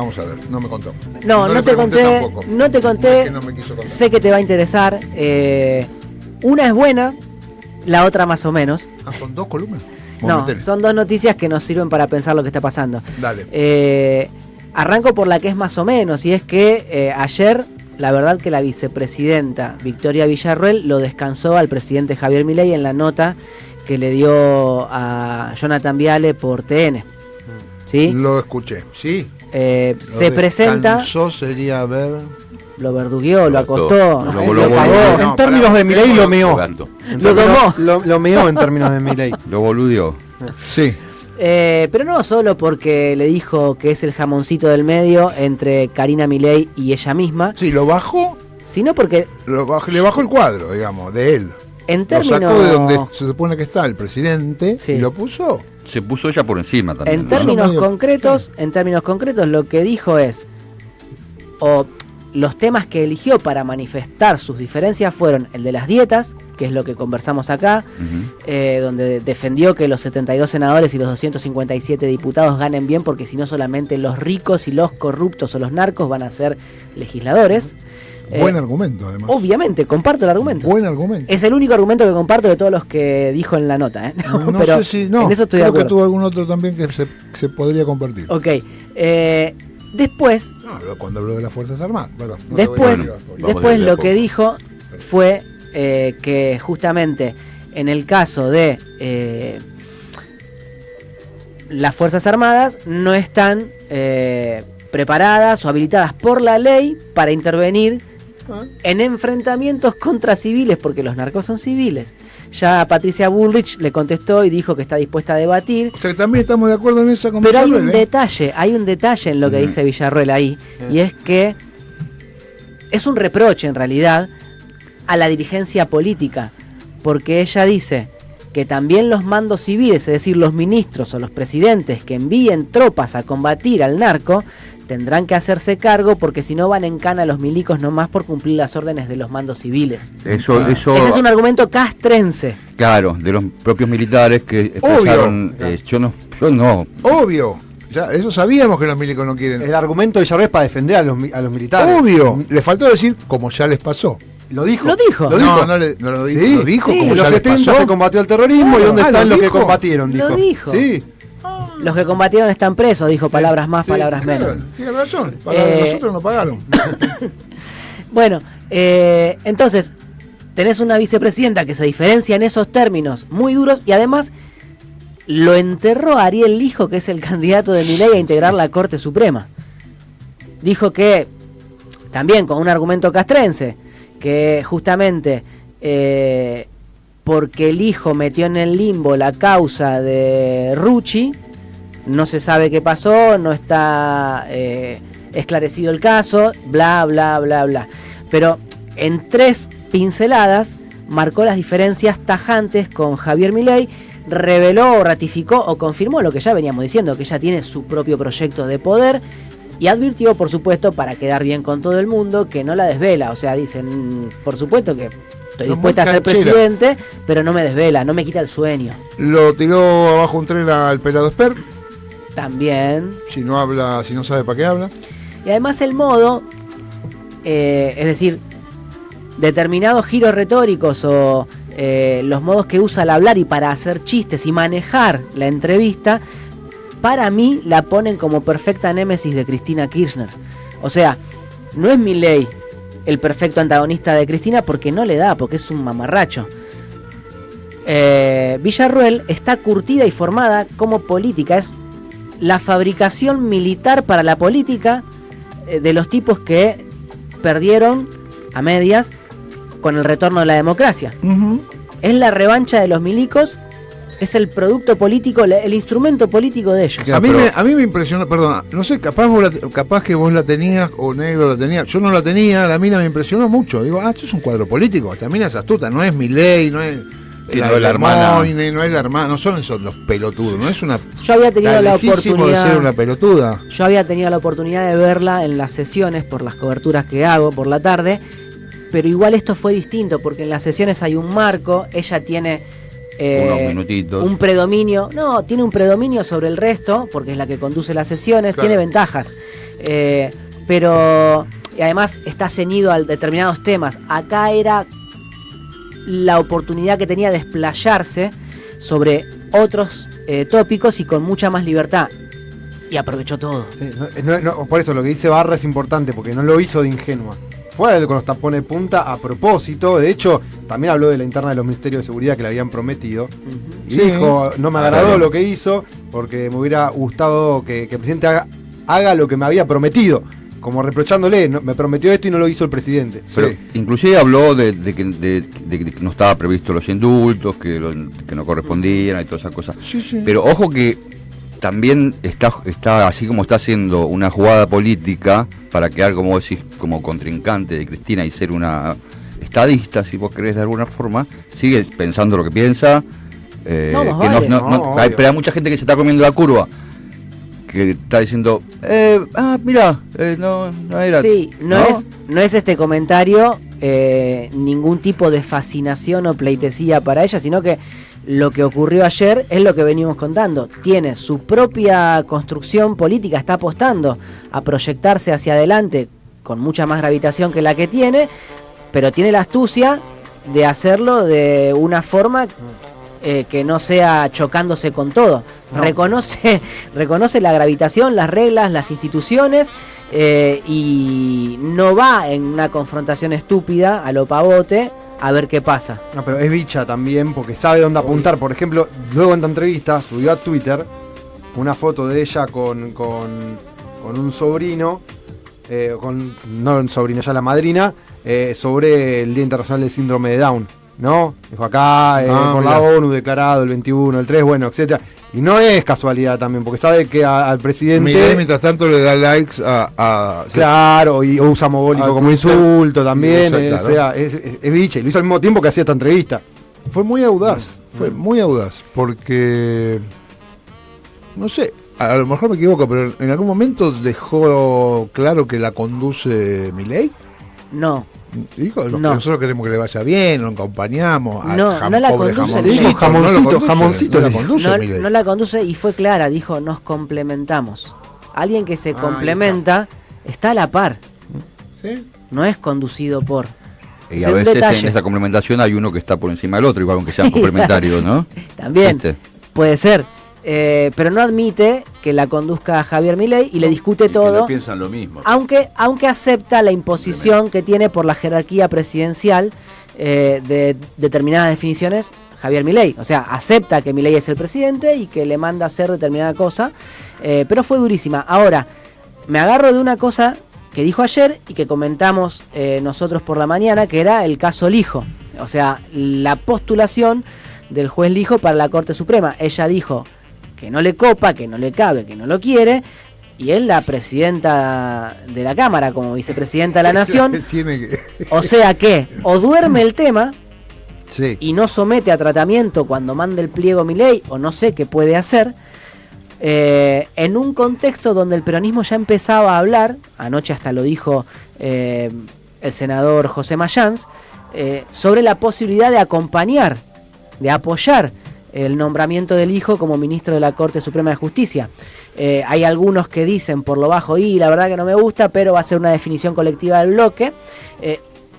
Vamos a ver, no me contó. No te conté, tampoco. no te conté, No me quiso contar. sé que te va a interesar. Una es buena, la otra más o menos. ¿Son 2 columnas? No, son 2 noticias que nos sirven para pensar lo que está pasando. Dale. Arranco por la que es más o menos, y es que ayer, la verdad que la vicepresidenta Victoria Villarruel lo descansó al presidente Javier Milei en la nota que le dio a Jonathan Viale por TN. ¿Sí? Lo escuché, sí. Se presenta... Descansó sería ver... Lo verdugueó, lo acostó, lo pagó. En términos de Milei lo meó. Lo domó. Lo meó en términos de Milei. Lo boludeó. Sí. Pero no solo porque le dijo que es el jamoncito del medio entre Karina Milei y ella misma. Sí, lo bajó. Sino porque... Le bajó el cuadro, digamos, de él. En términos... Lo sacó de donde se supone que está el presidente, sí, y lo puso. Se puso ella por encima también. En términos concretos, lo que dijo es... Los temas que eligió para manifestar sus diferencias fueron el de las dietas, que es lo que conversamos acá, donde defendió que los 72 senadores y los 257 diputados ganen bien, porque si no solamente los ricos y los corruptos o los narcos van a ser legisladores. Buen argumento, además. Obviamente, comparto el argumento. Buen argumento. Es el único argumento que comparto de todos los que dijo en la nota. No pero sé si... No, en eso estoy creo de acuerdo. que tuvo algún otro también que se podría compartir. Ok. Después... No, cuando habló de las Fuerzas Armadas. Perdón, después lo que dijo fue que justamente en el caso de las Fuerzas Armadas no están preparadas o habilitadas por la ley para intervenir en enfrentamientos contra civiles, porque los narcos son civiles. Ya Patricia Bullrich le contestó y dijo que está dispuesta a debatir. O sea que también estamos de acuerdo en esa Pero hay un detalle en lo que dice Villarruel ahí, y es que es un reproche en realidad a la dirigencia política, porque ella dice que también los mandos civiles, es decir, los ministros o los presidentes que envíen tropas a combatir al narco, tendrán que hacerse cargo, porque si no van en cana los milicos nomás por cumplir las órdenes de los mandos civiles. Eso, Ese es un argumento castrense. Claro, de los propios militares que expresaron... yo no. Obvio. Ya, eso sabíamos que los milicos no quieren. El argumento de Villarruel es para defender a los militares. Obvio. Le faltó decir como ya les pasó. Lo dijo. No lo dijo. ¿Sí? Lo dijo Sí, como en ya los les 70 pasó. se combatió el terrorismo, y dónde están los que combatieron, dijo. Lo dijo. Sí. Los que combatieron están presos, dijo, palabras más, palabras menos. Tiene razón, nosotros no pagaron. Bueno, entonces, tenés una vicepresidenta que se diferencia en esos términos muy duros, y además lo enterró a Ariel Lijo, que es el candidato de Milei a integrar la Corte Suprema. Dijo que, también con un argumento castrense, que justamente porque el hijo metió en el limbo la causa de Rucci, no se sabe qué pasó, no está esclarecido el caso, bla, bla, bla, bla. Pero en 3 pinceladas marcó las diferencias tajantes con Javier Milei, reveló, ratificó o confirmó lo que ya veníamos diciendo, que ella tiene su propio proyecto de poder, y advirtió, por supuesto, para quedar bien con todo el mundo, que no la desvela. O sea, dicen, por supuesto que estoy dispuesta a ser presidente, pero no me desvela, no me quita el sueño. Lo tiró abajo un tren al pelado Esper. También. Si no sabe para qué habla. Y además el modo, es decir, determinados giros retóricos o los modos que usa al hablar y para hacer chistes y manejar la entrevista, para mí la ponen como perfecta némesis de Cristina Kirchner. O sea, no es Milei el perfecto antagonista de Cristina, porque no le da, porque es un mamarracho. Villarruel está curtida y formada como política, es la fabricación militar para la política de los tipos que perdieron a medias con el retorno de la democracia. Es la revancha de los milicos, es el producto político, el instrumento político de ellos. A mí me impresionó, perdón, no sé, capaz que vos la tenías o Negro la tenía, yo no la tenía, la mina me impresionó mucho. Digo, esto es un cuadro político, esta mina es astuta, no es Milei, no es la hermana, no es la hermana, no son esos los pelotudos, no es una. Yo había tenido la oportunidad de ser una pelotuda. Yo había tenido la oportunidad de verla en las sesiones por las coberturas que hago por la tarde, pero igual esto fue distinto, porque en las sesiones hay un marco, ella tiene unos minutitos. Un predominio, no, tiene un predominio sobre el resto, porque es la que conduce las sesiones, Claro. tiene ventajas, pero y además está ceñido a determinados temas. Acá era la oportunidad que tenía de explayarse sobre otros tópicos y con mucha más libertad. Y aprovechó todo. Sí, por eso lo que dice Barra es importante, porque no lo hizo de ingenua. Fue con los tapones de punta a propósito. De hecho, también habló de la interna de los ministerios de seguridad que le habían prometido. Y Sí. dijo, no me agradó lo que hizo, porque me hubiera gustado que el presidente haga lo que me había prometido. Como reprochándole, me prometió esto y no lo hizo el presidente. Pero Sí. inclusive habló de que no estaba previsto los indultos, que no correspondían y todas esas cosas. Sí, sí. Pero ojo que también está así como está haciendo una jugada política para quedar, como decís, como contrincante de Cristina y ser una estadista, si vos querés de alguna forma, sigue pensando lo que piensa. No, vale. Pero hay mucha gente que se está comiendo la curva, que está diciendo, mira, no era. Sí, no es este comentario ningún tipo de fascinación o pleitesía para ella, sino que lo que ocurrió ayer es lo que venimos contando. Tiene su propia construcción política, está apostando a proyectarse hacia adelante con mucha más gravitación que la que tiene, pero tiene la astucia de hacerlo de una forma que no sea chocándose con todo. No. Reconoce la gravitación, las reglas, las instituciones, y no va en una confrontación estúpida a lo pavote a ver qué pasa. No, pero es bicha también porque sabe dónde apuntar. Por ejemplo, luego en la entrevista subió a Twitter una foto de ella con un sobrino, no un sobrino, ya la madrina, sobre el Día Internacional del Síndrome de Down, ¿no? Dijo acá, por la ONU declarado el 21, el 3, bueno, etcétera. Y no es casualidad también, porque sabe que al presidente... Milei, mientras tanto, le da likes a Claro, o usa mogólico como Twitter. insulto también, Claro. o sea, es bicha. Y lo hizo al mismo tiempo que hacía esta entrevista. Fue muy audaz, porque, no sé, a lo mejor me equivoco, pero en algún momento dejó claro que la conduce Milei. No, Dijo, No. nosotros queremos que le vaya bien, lo acompañamos. No, no la pobre conduce, jamoncito, dijo no la conduce no, Milei. no la conduce y fue clara, dijo, nos complementamos. Alguien que se Ahí complementa está a la par, ¿Sí? no es conducido por. Y Es a un veces detalle. en esa complementación hay uno que está por encima del otro, igual aunque sean complementarios, ¿no? También, ¿Viste? puede ser. Pero no admite que la conduzca Javier Milei y le discute Y que todo, no piensan lo mismo. aunque acepta la imposición que tiene por la jerarquía presidencial de determinadas definiciones Javier Milei. O sea, acepta que Milei es el presidente y que le manda a hacer determinada cosa, pero fue durísima. Ahora, me agarro de una cosa que dijo ayer y que comentamos nosotros por la mañana, que era el caso Lijo. O sea, la postulación del juez Lijo para la Corte Suprema. Ella dijo que no le copa, que no le cabe, que no lo quiere, y es la presidenta de la Cámara como vicepresidenta de la Nación. Tiene que... O sea que o duerme el tema Sí. y no somete a tratamiento cuando mande el pliego Milei, o no sé qué puede hacer, en un contexto donde el peronismo ya empezaba a hablar, anoche hasta lo dijo el senador José Mayans, sobre la posibilidad de acompañar, de apoyar el nombramiento del hijo como ministro de la Corte Suprema de Justicia. Hay algunos que dicen por lo bajo, y la verdad que no me gusta, pero va a ser una definición colectiva del bloque.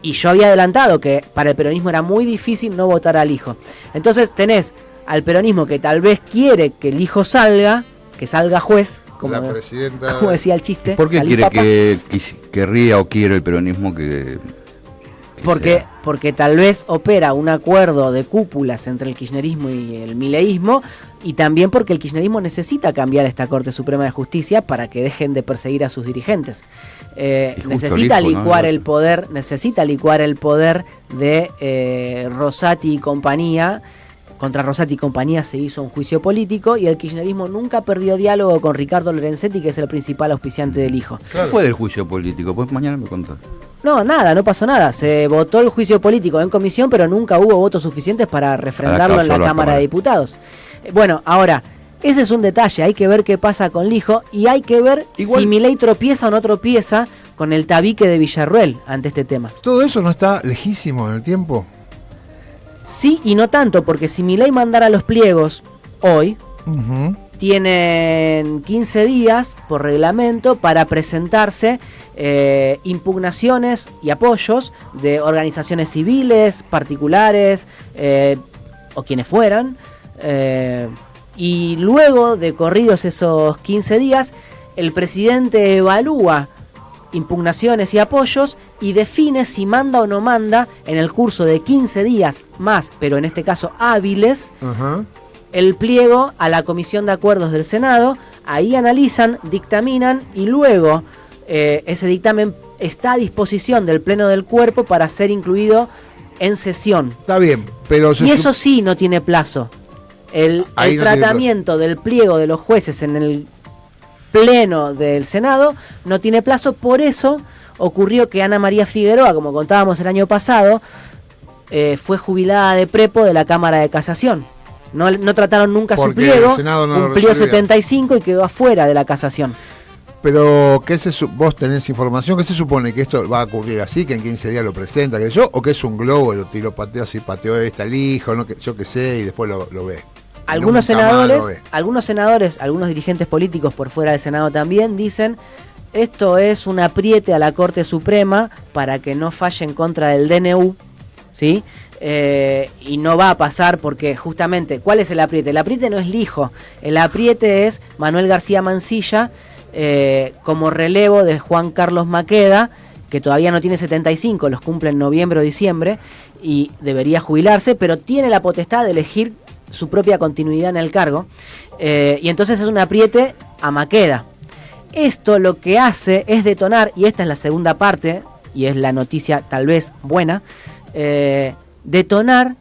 Y yo había adelantado que para el peronismo era muy difícil no votar al hijo. Entonces tenés al peronismo que tal vez quiere que el hijo salga, que salga juez, como, La presidenta... como decía el chiste. ¿Por qué salí, quiere papá. que querría o quiere el peronismo que Porque tal vez opera un acuerdo de cúpulas entre el kirchnerismo y el mileísmo, y también porque el kirchnerismo necesita cambiar esta Corte Suprema de Justicia para que dejen de perseguir a sus dirigentes. Necesita el hijo, licuar ¿no? el poder de Rosati y compañía. Contra Rosati y compañía se hizo un juicio político y el kirchnerismo nunca perdió diálogo con Ricardo Lorenzetti, que es el principal auspiciante del hijo. ¿Qué fue del juicio político? Pues mañana me contás. No, nada, no pasó nada. Se votó el juicio político en comisión, pero nunca hubo votos suficientes para refrendarlo en la Cámara de Diputados. Bueno, ahora, ese es un detalle. Hay que ver qué pasa con Lijo y hay que ver Igual- si Milei tropieza o no tropieza con el tabique de Villarruel ante este tema. ¿Todo eso no está lejísimo en el tiempo? Sí y no tanto, porque si Milei mandara los pliegos hoy, tienen 15 días por reglamento para presentarse impugnaciones y apoyos de organizaciones civiles, particulares o quienes fueran. Y luego de corridos esos 15 días, el presidente evalúa impugnaciones y apoyos y define si manda o no manda en el curso de 15 días más, pero en este caso hábiles, el pliego a la Comisión de Acuerdos del Senado. Ahí analizan, dictaminan y luego ese dictamen está a disposición del Pleno del Cuerpo para ser incluido en sesión. Está bien, pero... Y eso sí no tiene plazo. El tratamiento del pliego de los jueces en el Pleno del Senado no tiene plazo. Por eso ocurrió que Ana María Figueroa, como contábamos el año pasado, fue jubilada de prepo de la Cámara de Casación. No trataron nunca su pliego, cumplió 75 y quedó afuera de la casación. Pero, ¿vos tenés información? ¿Qué se supone? ¿Que esto va a ocurrir así? ¿Que en 15 días lo presenta? ¿Que yo? ¿O que es un globo? Lo tiró, pateó así, pateó el hijo, ¿no? Yo qué sé, y después lo ve. Algunos senadores, algunos dirigentes políticos por fuera del Senado también dicen: esto es un apriete a la Corte Suprema para que no falle en contra del DNU, ¿sí? Y no va a pasar porque justamente, ¿cuál es el apriete? El apriete no es Lijo, el apriete es Manuel García Mansilla como relevo de Juan Carlos Maqueda, que todavía no tiene 75, los cumple en noviembre o diciembre y debería jubilarse, pero tiene la potestad de elegir su propia continuidad en el cargo, y entonces es un apriete a Maqueda. Esto lo que hace es detonar, y esta es la segunda parte, y es la noticia tal vez buena, detonar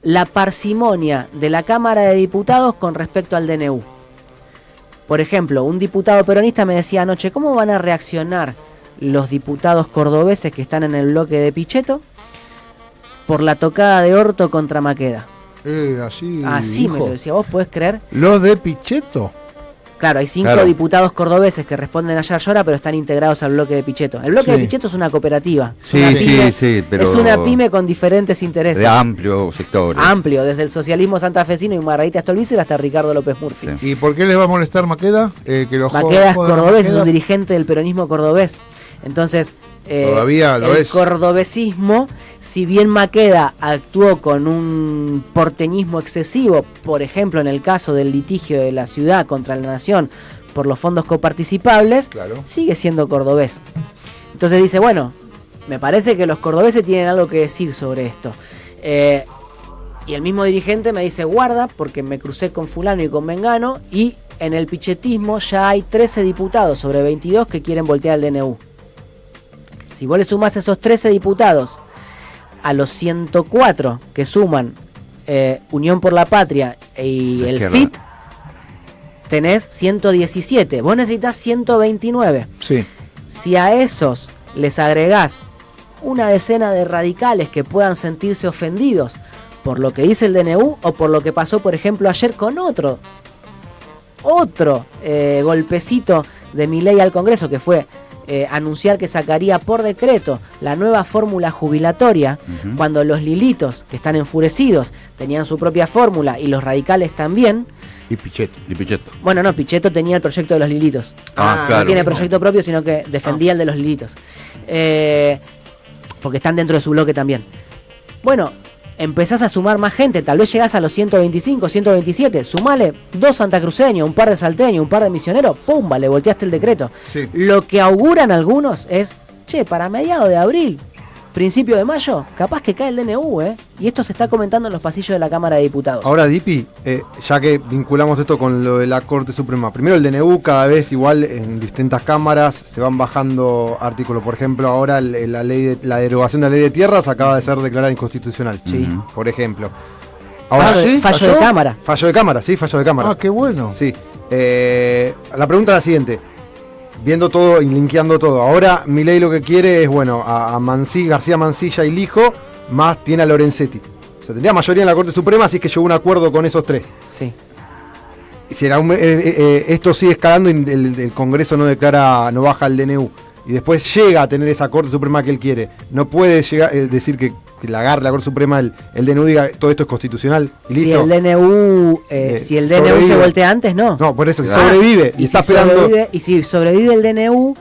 la parsimonia de la Cámara de Diputados con respecto al DNU. Por ejemplo, un diputado peronista me decía anoche: ¿cómo van a reaccionar los diputados cordobeses que están en el bloque de Pichetto por la tocada de orto contra Maqueda? Así me lo decía. ¿Vos podés creer? ¿Los de Pichetto? Claro, hay 5 diputados cordobeses que responden a Yarlora, pero están integrados al bloque de Pichetto. El bloque de Pichetto es una cooperativa. Pero es una pyme con diferentes intereses. De amplio sector. Amplio, desde el socialismo santafesino y Margarita Stolbizer hasta Ricardo López Murphy. Sí. ¿Y por qué les va a molestar Maqueda? Maqueda es cordobés, es un dirigente del peronismo cordobés. Entonces, todavía lo el cordobesismo, si bien Maqueda actuó con un porteñismo excesivo, por ejemplo en el caso del litigio de la ciudad contra la nación por los fondos coparticipables, sigue siendo cordobés. Entonces dice, bueno, me parece que los cordobeses tienen algo que decir sobre esto. Y el mismo dirigente me dice: guarda, porque me crucé con fulano y con mengano, y en el pichetismo ya hay 13 diputados sobre 22 que quieren voltear el DNU. Si vos le sumás esos 13 diputados a los 104 que suman Unión por la Patria y el FIT, tenés 117. Vos necesitas 129. Sí. Si a esos les agregás una decena de radicales que puedan sentirse ofendidos por lo que dice el DNU o por lo que pasó, por ejemplo, ayer con otro golpecito de Milei al Congreso, que fue anunciar que sacaría por decreto la nueva fórmula jubilatoria, cuando los lilitos, que están enfurecidos, tenían su propia fórmula y los radicales también. Y Pichetto. Bueno, no, Pichetto tenía el proyecto de los lilitos. Claro. No tiene proyecto propio, sino que defendía el de los lilitos. Porque están dentro de su bloque también. Bueno, empezás a sumar más gente, tal vez llegás a los 125, 127, sumale 2 santacruceños, un par de salteños, un par de misioneros, ¡pumba!, le volteaste el decreto. Sí. Lo que auguran algunos es, para mediados de abril, principio de mayo, capaz que cae el DNU, y esto se está comentando en los pasillos de la Cámara de Diputados. Ahora, Dipi, ya que vinculamos esto con lo de la Corte Suprema, primero el DNU, cada vez igual en distintas cámaras se van bajando artículos. Por ejemplo, ahora la derogación de la ley de tierras acaba de ser declarada inconstitucional. Sí. Por ejemplo. Ahora, fallo de Cámara. Fallo de Cámara, sí, fallo de Cámara. Ah, qué bueno. Sí. La pregunta es la siguiente. Viendo todo y linkeando todo. Ahora Milei lo que quiere es, bueno, a García Mansilla y Lijo, más tiene a Lorenzetti. O sea, tendría mayoría en la Corte Suprema, así que llegó a un acuerdo con esos 3. Sí. Y si esto sigue escalando y el Congreso no baja el DNU, y después llega a tener esa Corte Suprema que él quiere, no puede decir que que la agarre la Corte Suprema, el DNU diga todo esto es constitucional y Si listo. el DNU, si el DNU sobrevive. se voltea antes, no. No, por eso, si Claro. sobrevive y está esperando. Y si sobrevive el DNU,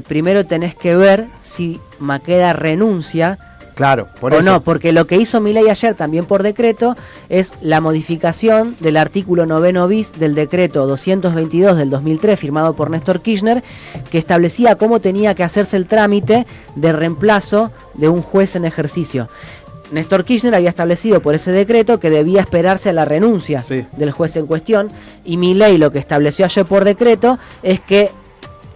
primero tenés que ver si Maqueda renuncia Claro, por o eso. no, porque lo que hizo Milei ayer también por decreto es la modificación del artículo 9 bis del decreto 222 del 2003 firmado por Néstor Kirchner, que establecía cómo tenía que hacerse el trámite de reemplazo de un juez en ejercicio. Néstor Kirchner había establecido por ese decreto que debía esperarse a la renuncia Sí. del juez en cuestión, y Milei lo que estableció ayer por decreto es que,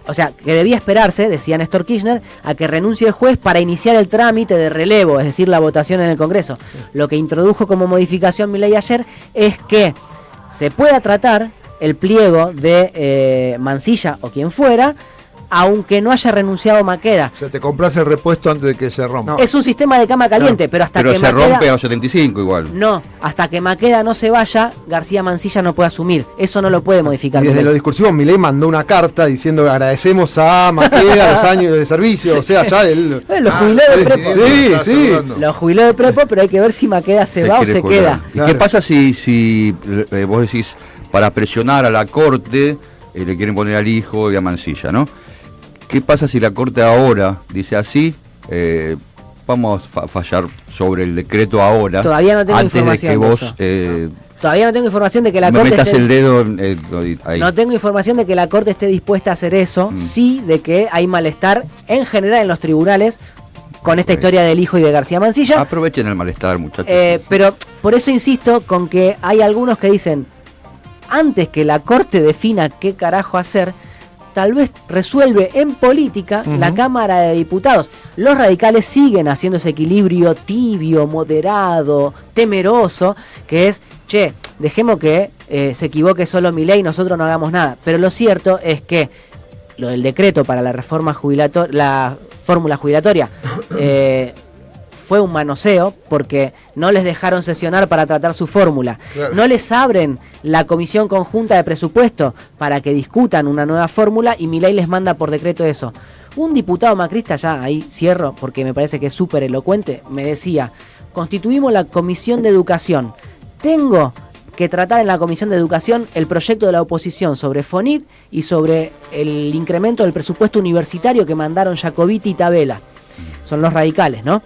o sea, que debía esperarse, decía Néstor Kirchner, a que renuncie el juez para iniciar el trámite de relevo, es decir, la votación en el Congreso. Lo que introdujo como modificación Milei ayer es que se pueda tratar el pliego de Mansilla o quien fuera, aunque no haya renunciado Maqueda. O sea, te compras el repuesto antes de que se rompa. No. Es un sistema de cama caliente, pero hasta Pero que se Maqueda... rompe a los 75 igual. No, hasta que Maqueda no se vaya, García Mansilla no puede asumir. Eso no lo puede modificar. Y desde Milei. lo discursivo, Milei mandó una carta diciendo agradecemos a Maqueda los años de servicio, o sea, ya él... Lo jubiló de prepo. Sí, Estás sí. saludando. Lo jubiló de prepo, pero hay que ver si Maqueda se va o quiere se jubilar. queda. ¿Y Claro. qué pasa si vos decís, para presionar a la Corte, le quieren poner al hijo y a Mansilla, ¿no? ¿Qué pasa si la Corte ahora dice así? Vamos a fallar sobre el decreto ahora. Todavía no tengo antes información de que de vos eso. Todavía no tengo información de que la me Corte metas esté... el dedo ahí. No tengo información de que la Corte esté dispuesta a hacer eso. Sí, de que hay malestar en general en los tribunales con esta historia del hijo y de García Mansilla. Aprovechen el malestar, muchachos. Pero por eso insisto con que hay algunos que dicen, antes que la Corte defina qué carajo hacer, tal vez resuelve en política la Cámara de Diputados. Los radicales siguen haciendo ese equilibrio tibio, moderado, temeroso, que es, che, dejemos que se equivoque solo Milei y nosotros no hagamos nada. Pero lo cierto es que lo del decreto para la reforma jubilatoria, la fórmula jubilatoria, fue un manoseo porque no les dejaron sesionar para tratar su fórmula. Claro. No les abren la comisión conjunta de presupuesto para que discutan una nueva fórmula y Milei les manda por decreto eso. Un diputado macrista, ya ahí cierro porque me parece que es súper elocuente, me decía, constituimos la comisión de educación. Tengo que tratar en la comisión de educación el proyecto de la oposición sobre FONIT y sobre el incremento del presupuesto universitario que mandaron Jacobiti y Tabela. Son los radicales, ¿no?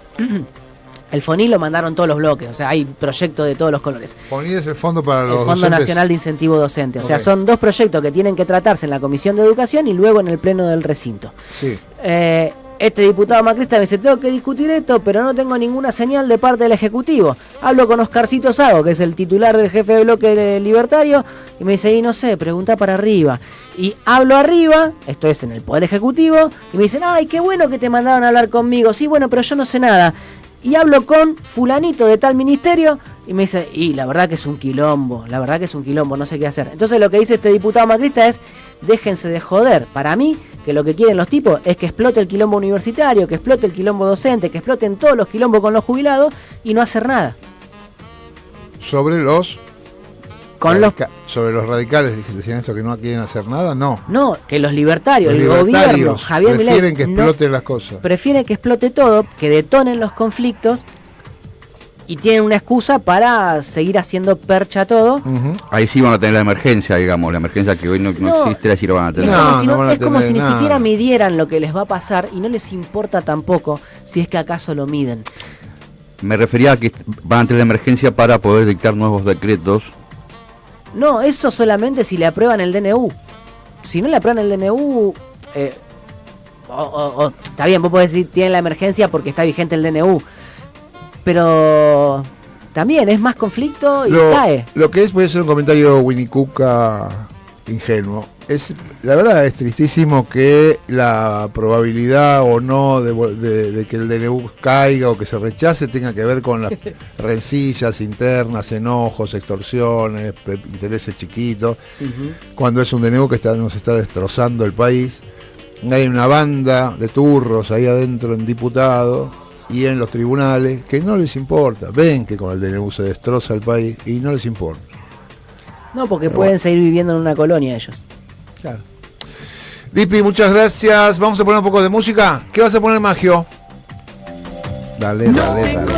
El FONIT lo mandaron todos los bloques, o sea, hay proyectos de todos los colores. FONIT es el Fondo para los El Fondo docentes. Nacional de Incentivo Docente, o sea, Ok. son dos proyectos que tienen que tratarse en la Comisión de Educación y luego en el Pleno del Recinto. Sí. Este diputado macrista me dice, tengo que discutir esto, pero no tengo ninguna señal de parte del Ejecutivo. Hablo con Oscarcito Sago, que es el titular del jefe de bloque libertario, y me dice, y no sé, pregunta para arriba. Y hablo arriba, esto es en el Poder Ejecutivo, y me dicen, ay, qué bueno que te mandaron a hablar conmigo. Sí, bueno, pero yo no sé nada. Y hablo con fulanito de tal ministerio, y me dice, y la verdad que es un quilombo, no sé qué hacer. Entonces lo que dice este diputado macrista es, déjense de joder. Para mí, que lo que quieren los tipos es que explote el quilombo universitario, que explote el quilombo docente, que exploten todos los quilombos con los jubilados y no hacer nada. Sobre los Con los... sobre los radicales, decían esto, que no quieren hacer nada, no. No, que los libertarios, Los el gobierno, libertarios Javier Milei, prefieren que no- exploten las cosas. prefieren que explote todo, que detonen los conflictos y tienen una excusa para seguir haciendo percha todo. Ujú. Ahí sí van a tener la emergencia, digamos, la emergencia que hoy no No. existe, así lo van a Es tener. No, como, si, no van a es como tener si ni nada. siquiera midieran lo que les va a pasar y no les importa tampoco si es que acaso lo miden. Me refería a que van a tener la emergencia para poder dictar nuevos decretos. No, eso solamente si le aprueban el DNU. Si no le aprueban el DNU, está bien, vos podés decir tienen la emergencia porque está vigente el DNU. Pero también es más conflicto y cae. Lo que es, voy a hacer un comentario Winnie-Cuca ingenuo. La verdad es tristísimo que la probabilidad o no de que el DNU caiga o que se rechace tenga que ver con las rencillas internas, enojos, extorsiones, intereses chiquitos. Cuando es un DNU que nos está destrozando el país. Hay una banda de turros ahí adentro en diputados y en los tribunales que no les importa. Ven que con el DNU se destroza el país y no les importa. No, porque Pero pueden bueno. seguir viviendo en una colonia ellos. Claro. Dipi, muchas gracias. Vamos a poner un poco de música. ¿Qué vas a poner, Magio? Dale, dale, dale.